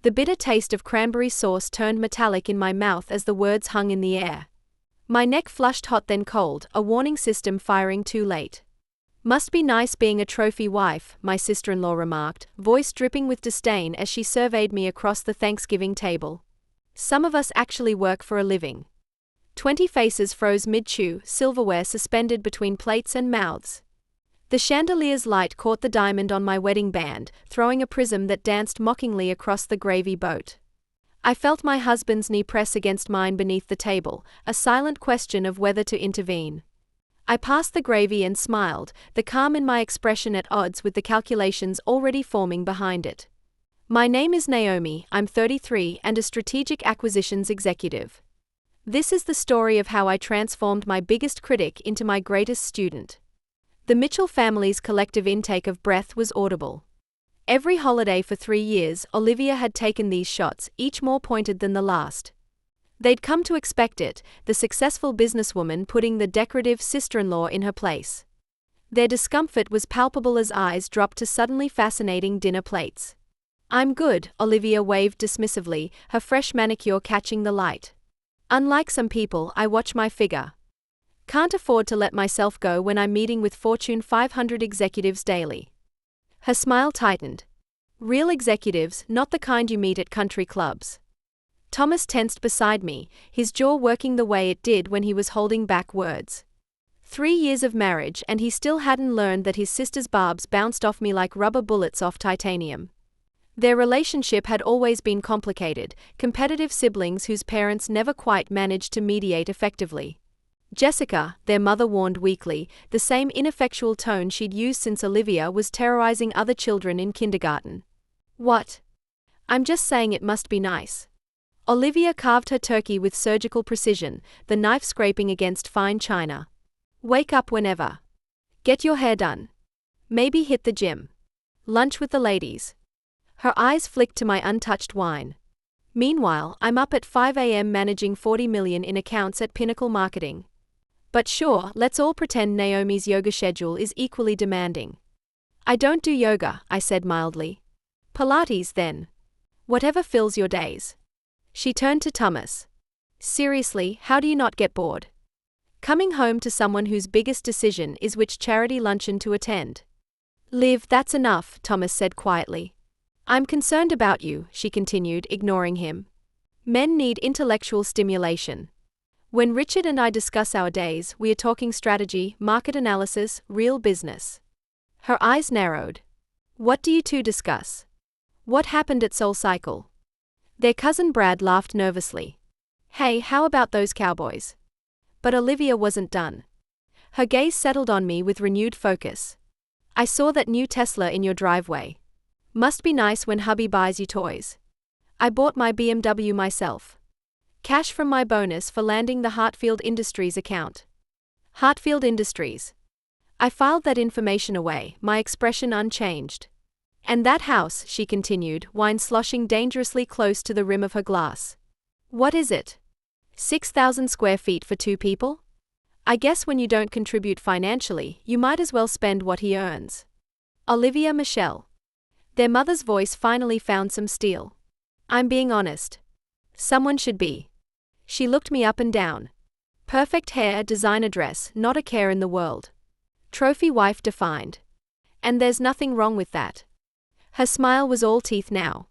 The bitter taste of cranberry sauce turned metallic in my mouth as the words hung in the air. My neck flushed hot then cold, a warning system firing too late. "Must be nice being a trophy wife," my sister-in-law remarked, voice dripping with disdain as she surveyed me across the Thanksgiving table. "Some of us actually work for a living." 20 faces froze mid-chew, silverware suspended between plates and mouths. The chandelier's light caught the diamond on my wedding band, throwing a prism that danced mockingly across the gravy boat. I felt my husband's knee press against mine beneath the table, a silent question of whether to intervene. I passed the gravy and smiled, the calm in my expression at odds with the calculations already forming behind it. "My name is Naomi, I'm 33 and a strategic acquisitions executive. This is the story of how I transformed my biggest critic into my greatest student." The Mitchell family's collective intake of breath was audible. Every holiday for 3 years, Olivia had taken these shots, each more pointed than the last. They'd come to expect it, the successful businesswoman putting the decorative sister-in-law in her place. Their discomfort was palpable as eyes dropped to suddenly fascinating dinner plates. "I'm good," Olivia waved dismissively, her fresh manicure catching the light. "Unlike some people, I watch my figure. Can't afford to let myself go when I'm meeting with Fortune 500 executives daily." Her smile tightened. "Real executives, not the kind you meet at country clubs." Thomas tensed beside me, his jaw working the way it did when he was holding back words. 3 years of marriage and he still hadn't learned that his sister's barbs bounced off me like rubber bullets off titanium. Their relationship had always been complicated, competitive siblings whose parents never quite managed to mediate effectively. Jessica, their mother warned weakly, the same ineffectual tone she'd used since Olivia was terrorizing other children in kindergarten. "What? I'm just saying it must be nice." Olivia carved her turkey with surgical precision, the knife scraping against fine china. "Wake up whenever. Get your hair done. Maybe hit the gym. Lunch with the ladies." Her eyes flicked to my untouched wine. "Meanwhile, I'm up at 5 a.m. managing 40 million in accounts at Pinnacle Marketing." "But sure, let's all pretend Naomi's yoga schedule is equally demanding." "I don't do yoga," I said mildly. "Pilates, then. Whatever fills your days." She turned to Thomas. "Seriously, how do you not get bored? Coming home to someone whose biggest decision is which charity luncheon to attend." "Liv, that's enough," Thomas said quietly. "I'm concerned about you," she continued, ignoring him. "Men need intellectual stimulation. When Richard and I discuss our days, we are talking strategy, market analysis, real business." Her eyes narrowed. "What do you two discuss? What happened at SoulCycle?" Their cousin Brad laughed nervously. "Hey, how about those Cowboys?" But Olivia wasn't done. Her gaze settled on me with renewed focus. "I saw that new Tesla in your driveway. Must be nice when hubby buys you toys." "I bought my BMW myself. Cash from my bonus for landing the Hartfield Industries account." "Hartfield Industries." I filed that information away, my expression unchanged. "And that house," she continued, wine sloshing dangerously close to the rim of her glass. "What is it? 6,000 square feet for 2 people? I guess when you don't contribute financially, you might as well spend what he earns." "Olivia Michelle." Their mother's voice finally found some steel. "I'm being honest. Someone should be." She looked me up and down. "Perfect hair, designer dress, not a care in the world. Trophy wife defined. And there's nothing wrong with that." Her smile was all teeth now.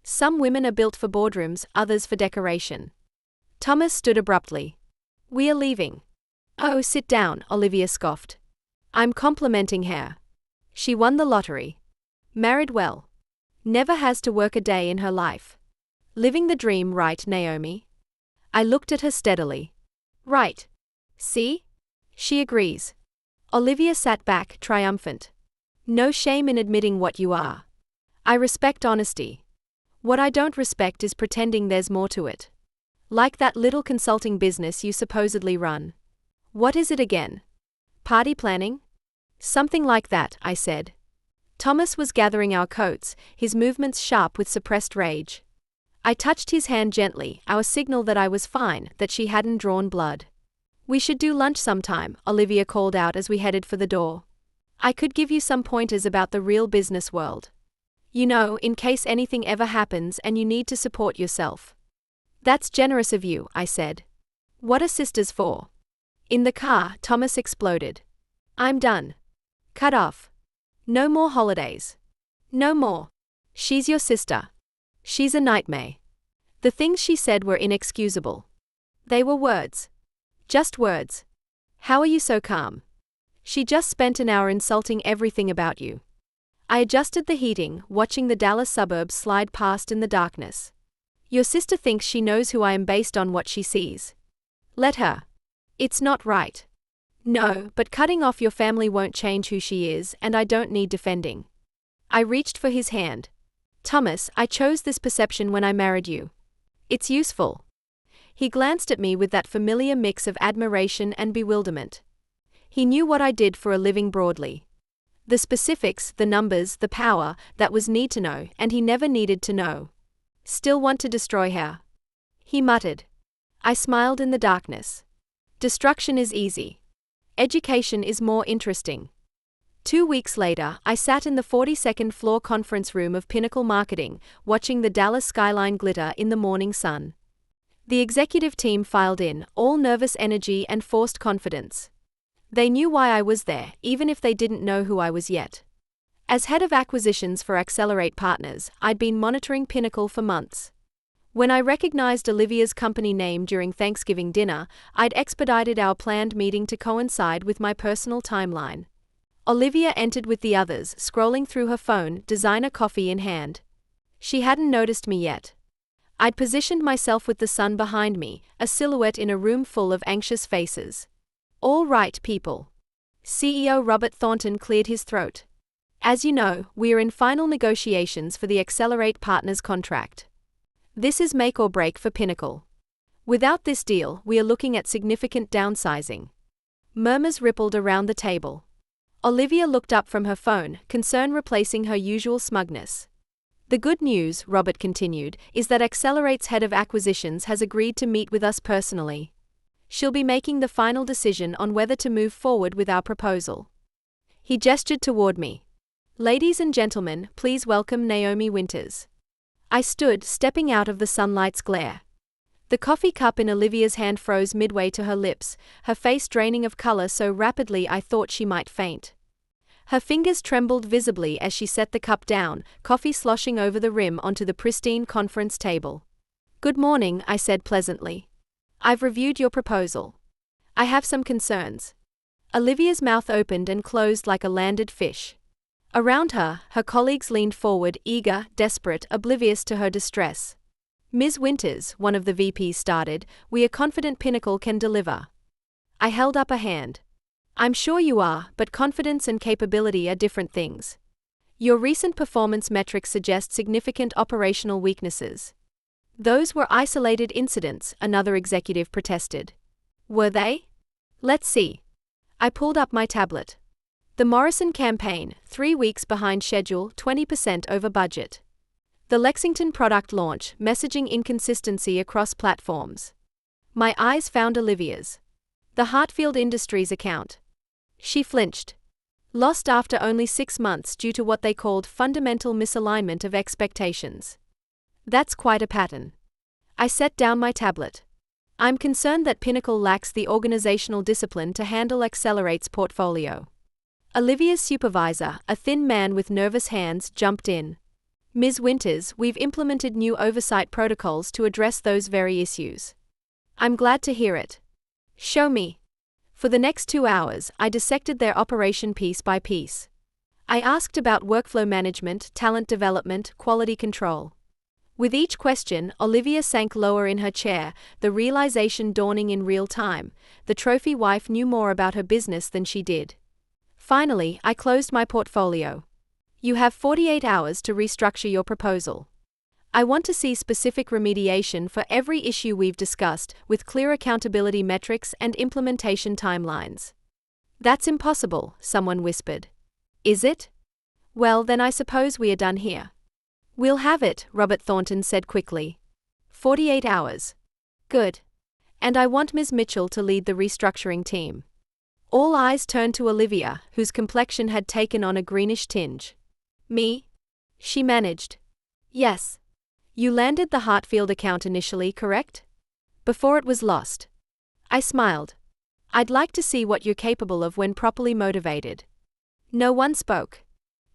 "Some women are built for boardrooms, others for decoration." Thomas stood abruptly. "We are leaving." "Oh, sit down," Olivia scoffed. "I'm complimenting her. She won the lottery. Married well. Never has to work a day in her life. Living the dream, right, Naomi?" I looked at her steadily. "Right. See? She agrees." Olivia sat back, triumphant. "No shame in admitting what you are. I respect honesty. What I don't respect is pretending there's more to it. Like that little consulting business you supposedly run. What is it again? Party planning?" "Something like that," I said. Thomas was gathering our coats, his movements sharp with suppressed rage. I touched his hand gently, our signal that I was fine, that she hadn't drawn blood. "We should do lunch sometime," Olivia called out as we headed for the door. "I could give you some pointers about the real business world." You know, in case anything ever happens and you need to support yourself. That's generous of you, I said. What are sisters for? In the car, Thomas exploded. I'm done. Cut off. No more holidays. No more. She's your sister. She's a nightmare. The things she said were inexcusable. They were words. Just words. How are you so calm? She just spent an hour insulting everything about you. I adjusted the heating, watching the Dallas suburbs slide past in the darkness. Your sister thinks she knows who I am based on what she sees. Let her. It's not right. No, but cutting off your family won't change who she is, and I don't need defending. I reached for his hand. Thomas, I chose this perception when I married you. It's useful. He glanced at me with that familiar mix of admiration and bewilderment. He knew what I did for a living broadly. The specifics, the numbers, the power, that was need to know, and he never needed to know. Still want to destroy her? He muttered. I smiled in the darkness. Destruction is easy. Education is more interesting. 2 weeks later, I sat in the 42nd floor conference room of Pinnacle Marketing, watching the Dallas skyline glitter in the morning sun. The executive team filed in, all nervous energy and forced confidence. They knew why I was there, even if they didn't know who I was yet. As head of acquisitions for Accelerate Partners, I'd been monitoring Pinnacle for months. When I recognized Olivia's company name during Thanksgiving dinner, I'd expedited our planned meeting to coincide with my personal timeline. Olivia entered with the others, scrolling through her phone, designer coffee in hand. She hadn't noticed me yet. I'd positioned myself with the sun behind me, a silhouette in a room full of anxious faces. All right, people. CEO Robert Thornton cleared his throat. As you know, we are in final negotiations for the Accelerate Partners contract. This is make or break for Pinnacle. Without this deal, we are looking at significant downsizing. Murmurs rippled around the table. Olivia looked up from her phone, concern replacing her usual smugness. The good news, Robert continued, is that Accelerate's head of acquisitions has agreed to meet with us personally. She'll be making the final decision on whether to move forward with our proposal. He gestured toward me. Ladies and gentlemen, please welcome Naomi Winters. I stood, stepping out of the sunlight's glare. The coffee cup in Olivia's hand froze midway to her lips, her face draining of color so rapidly I thought she might faint. Her fingers trembled visibly as she set the cup down, coffee sloshing over the rim onto the pristine conference table. Good morning, I said pleasantly. I've reviewed your proposal. I have some concerns. Olivia's mouth opened and closed like a landed fish. Around her, her colleagues leaned forward, eager, desperate, oblivious to her distress. Ms. Winters, one of the VPs started, we are confident Pinnacle can deliver. I held up a hand. I'm sure you are, but confidence and capability are different things. Your recent performance metrics suggest significant operational weaknesses. Those were isolated incidents, another executive protested. Were they? Let's see. I pulled up my tablet. The Morrison campaign, 3 weeks behind schedule, 20% over budget. The Lexington product launch, messaging inconsistency across platforms. My eyes found Olivia's. The Hartfield Industries account. She flinched. Lost after only 6 months due to what they called fundamental misalignment of expectations. That's quite a pattern. I set down my tablet. I'm concerned that Pinnacle lacks the organizational discipline to handle Accelerate's portfolio. Olivia's supervisor, a thin man with nervous hands, jumped in. Ms. Winters, we've implemented new oversight protocols to address those very issues. I'm glad to hear it. Show me. For the next 2 hours, I dissected their operation piece by piece. I asked about workflow management, talent development, quality control. With each question, Olivia sank lower in her chair, the realization dawning in real time. The trophy wife knew more about her business than she did. Finally, I closed my portfolio. You have 48 hours to restructure your proposal. I want to see specific remediation for every issue we've discussed, with clear accountability metrics and implementation timelines. That's impossible, someone whispered. Is it? Well, then I suppose we are done here. We'll have it, Robert Thornton said quickly. 48 hours. Good. And I want Ms. Mitchell to lead the restructuring team. All eyes turned to Olivia, whose complexion had taken on a greenish tinge. Me? She managed. Yes. You landed the Hartfield account initially, correct? Before it was lost. I smiled. I'd like to see what you're capable of when properly motivated. No one spoke.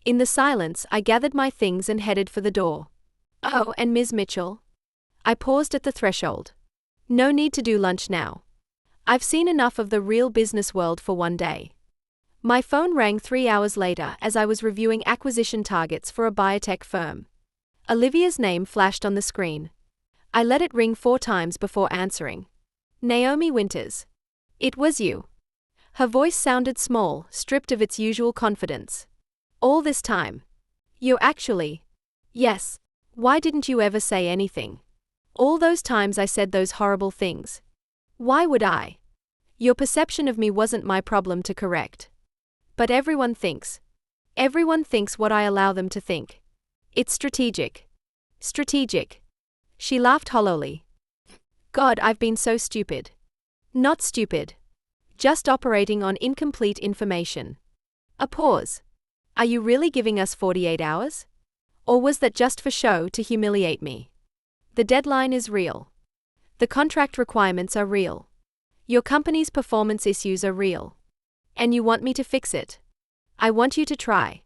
In the silence, I gathered my things and headed for the door. Oh, and Ms. Mitchell? I paused at the threshold. No need to do lunch now. I've seen enough of the real business world for one day. My phone rang 3 hours later as I was reviewing acquisition targets for a biotech firm. Olivia's name flashed on the screen. I let it ring 4 times before answering. Naomi Winters. It was you. Her voice sounded small, stripped of its usual confidence. All this time. You're actually. Yes. Why didn't you ever say anything? All those times I said those horrible things. Why would I? Your perception of me wasn't my problem to correct. But everyone thinks. Everyone thinks what I allow them to think. It's strategic. Strategic. She laughed hollowly. God, I've been so stupid. Not stupid. Just operating on incomplete information. A pause. Are you really giving us 48 hours? Or was that just for show to humiliate me? The deadline is real. The contract requirements are real. Your company's performance issues are real. And you want me to fix it. I want you to try.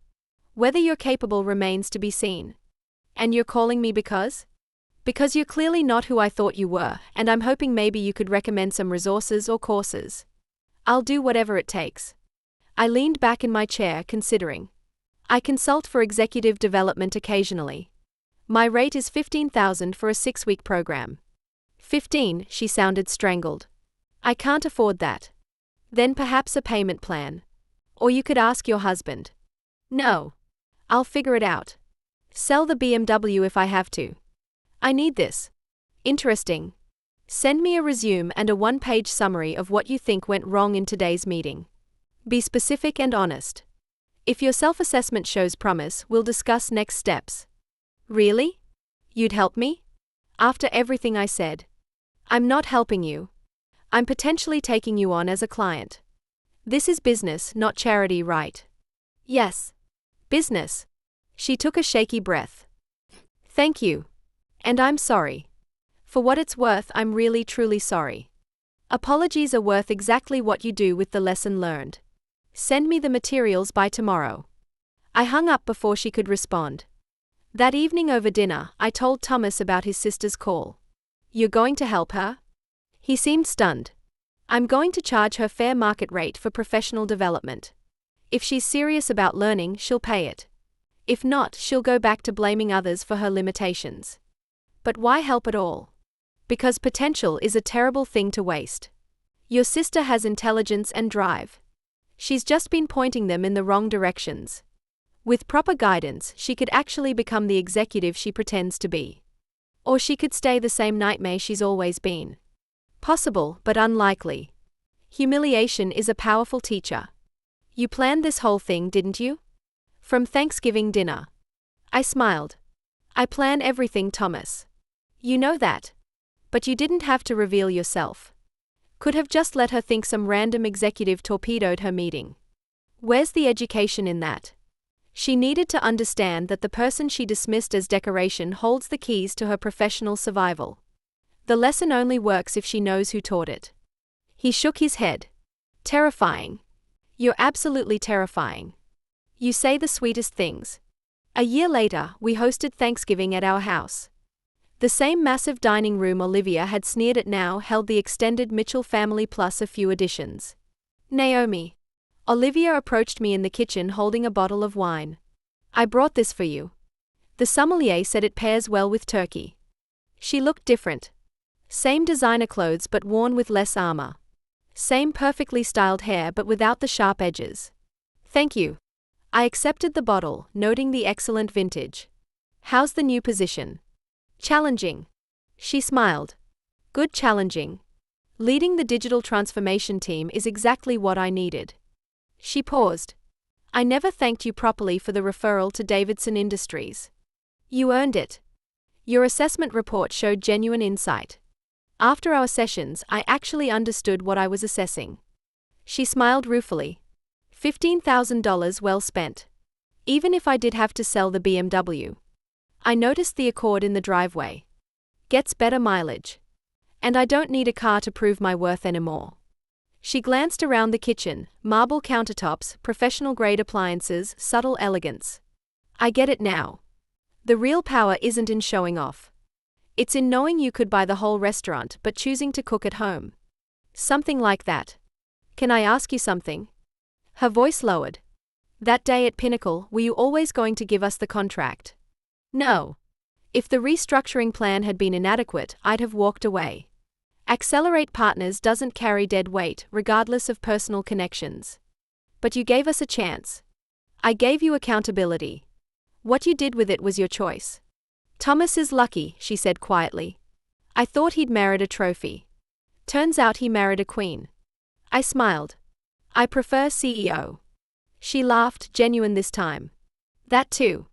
Whether you're capable remains to be seen. And you're calling me because? Because you're clearly not who I thought you were, and I'm hoping maybe you could recommend some resources or courses. I'll do whatever it takes. I leaned back in my chair, considering. I consult for executive development occasionally. My rate is $15,000 for a 6-week program. 15, she sounded strangled. I can't afford that. Then perhaps a payment plan. Or you could ask your husband. No. I'll figure it out. Sell the BMW if I have to. I need this. Interesting. Send me a resume and a 1-page summary of what you think went wrong in today's meeting. Be specific and honest. If your self-assessment shows promise, we'll discuss next steps. Really? You'd help me? After everything I said. I'm not helping you. I'm potentially taking you on as a client. This is business, not charity, right? Yes. Business. She took a shaky breath. Thank you. And I'm sorry. For what it's worth, I'm really truly sorry. Apologies are worth exactly what you do with the lesson learned. Send me the materials by tomorrow. I hung up before she could respond. That evening over dinner, I told Thomas about his sister's call. You're going to help her? He seemed stunned. I'm going to charge her fair market rate for professional development. If she's serious about learning, she'll pay it. If not, she'll go back to blaming others for her limitations. But why help at all? Because potential is a terrible thing to waste. Your sister has intelligence and drive. She's just been pointing them in the wrong directions. With proper guidance, she could actually become the executive she pretends to be. Or she could stay the same nightmare she's always been. Possible, but unlikely. Humiliation is a powerful teacher. You planned this whole thing, didn't you? From Thanksgiving dinner. I smiled. I plan everything, Thomas. You know that. But you didn't have to reveal yourself. Could have just let her think some random executive torpedoed her meeting. Where's the education in that? She needed to understand that the person she dismissed as decoration holds the keys to her professional survival. The lesson only works if she knows who taught it. He shook his head. Terrifying. You're absolutely terrifying. You say the sweetest things. A year later, we hosted Thanksgiving at our house. The same massive dining room Olivia had sneered at now held the extended Mitchell family plus a few additions. Naomi. Olivia approached me in the kitchen holding a bottle of wine. I brought this for you. The sommelier said it pairs well with turkey. She looked different. Same designer clothes but worn with less armor. Same perfectly styled hair but without the sharp edges. Thank you. I accepted the bottle, noting the excellent vintage. How's the new position? Challenging. She smiled. Good challenging. Leading the digital transformation team is exactly what I needed. She paused. I never thanked you properly for the referral to Davidson Industries. You earned it. Your assessment report showed genuine insight. After our sessions, I actually understood what I was assessing. She smiled ruefully. $15,000 well spent. Even if I did have to sell the BMW. I noticed the Accord in the driveway. Gets better mileage. And I don't need a car to prove my worth anymore. She glanced around the kitchen, marble countertops, professional-grade appliances, subtle elegance. I get it now. The real power isn't in showing off. It's in knowing you could buy the whole restaurant but choosing to cook at home. Something like that. Can I ask you something? Her voice lowered. That day at Pinnacle, were you always going to give us the contract? No. If the restructuring plan had been inadequate, I'd have walked away. Accelerate Partners doesn't carry dead weight, regardless of personal connections. But you gave us a chance. I gave you accountability. What you did with it was your choice. Thomas is lucky, she said quietly. I thought he'd married a trophy. Turns out he married a queen. I smiled. I prefer CEO. She laughed, genuine this time. That too.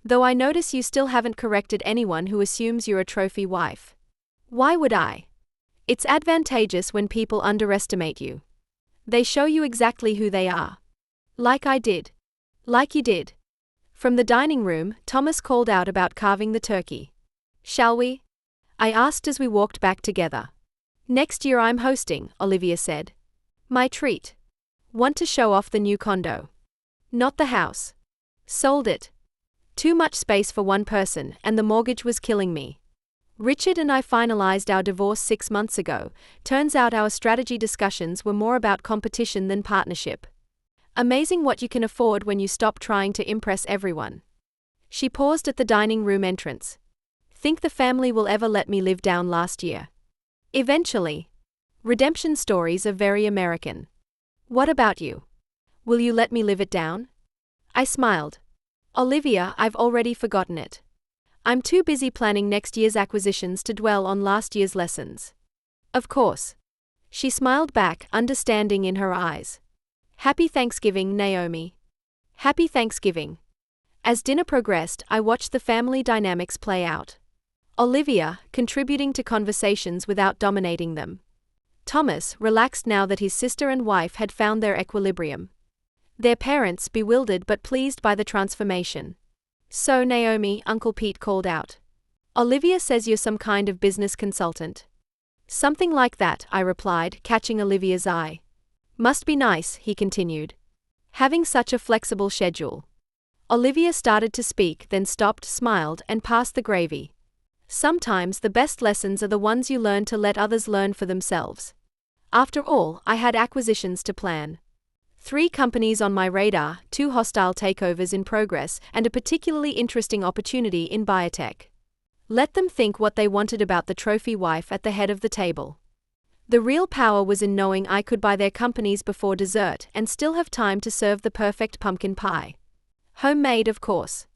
Though I notice you still haven't corrected anyone who assumes you're a trophy wife. Why would I? It's advantageous when people underestimate you. They show you exactly who they are. Like I did. Like you did. From the dining room, Thomas called out about carving the turkey. Shall we? I asked as we walked back together. Next year I'm hosting, Olivia said. My treat. Want to show off the new condo. Not the house. Sold it. Too much space for one person, and the mortgage was killing me. Richard and I finalized our divorce 6 months ago. Turns out our strategy discussions were more about competition than partnership. Amazing what you can afford when you stop trying to impress everyone. She paused at the dining room entrance. Think the family will ever let me live down last year? Eventually. Redemption stories are very American. What about you? Will you let me live it down? I smiled. Olivia, I've already forgotten it. I'm too busy planning next year's acquisitions to dwell on last year's lessons. Of course. She smiled back, understanding in her eyes. Happy Thanksgiving, Naomi. Happy Thanksgiving. As dinner progressed, I watched the family dynamics play out. Olivia, contributing to conversations without dominating them. Thomas, relaxed now that his sister and wife had found their equilibrium. Their parents, bewildered but pleased by the transformation. So Naomi, Uncle Pete called out. Olivia says you're some kind of business consultant. Something like that, I replied, catching Olivia's eye. Must be nice, he continued. Having such a flexible schedule. Olivia started to speak, then stopped, smiled, and passed the gravy. Sometimes the best lessons are the ones you learn to let others learn for themselves. After all, I had acquisitions to plan. 3 companies on my radar, 2 hostile takeovers in progress, and a particularly interesting opportunity in biotech. Let them think what they wanted about the trophy wife at the head of the table. The real power was in knowing I could buy their companies before dessert and still have time to serve the perfect pumpkin pie. Homemade, of course.